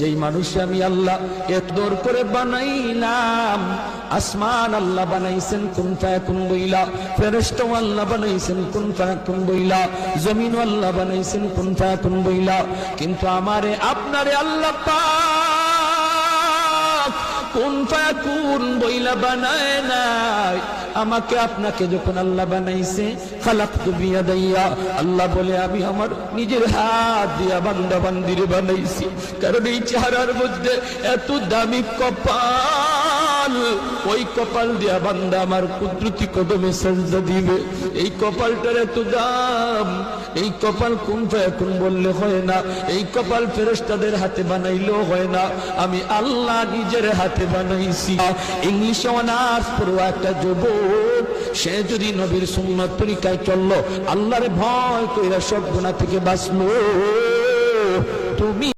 যেই মানুষ আমি আল্লাহ একদর করে বানাইলাম। আসমান আল্লাহ বানাইছেন কুন ফায়াকুন বইলা, ফেরেশতা আল্লাহ বানাইছেন কুন ফায়াকুন বইলা, জমিন আল্লাহ বানাইছেন কুন ফায়াকুন বইলা। কিন্তু আমারে আপনারে আল্লাহ পাক কুন ফায়াকুন বইলা বানায় নাই। আমাকে আপনাকে যখন আল্লাহ বানাইছে, খালাকতু বিয়াদাইয়া, আল্লাহ বলে আমি আমার নিজের হাত দিয়া বান্দা বান্দিরে বানাইছি। কারণ এই চেহারার মধ্যে এত দামি কপাল, ওই কপাল দিয়া বান্দা আমার কুদরতি কদমে সাজদা দিবে। এই কপালটার এত দাম। এই কপাল কুন ফায়াকুন বললে হয় না, এই কপাল ফেরেশতাদের হাতে বানাইলেও হয় না, আমি আল্লাহ নিজের হাতে বানাইছি। ইংলিশে অনার্স পড়ুয়া একটা যুবক, সে যদি নবীর সুন্নাত তরিকায় চললো, আল্লাহরে ভয় কইরা সব গুনাহ থেকে বাঁচলো। তুমি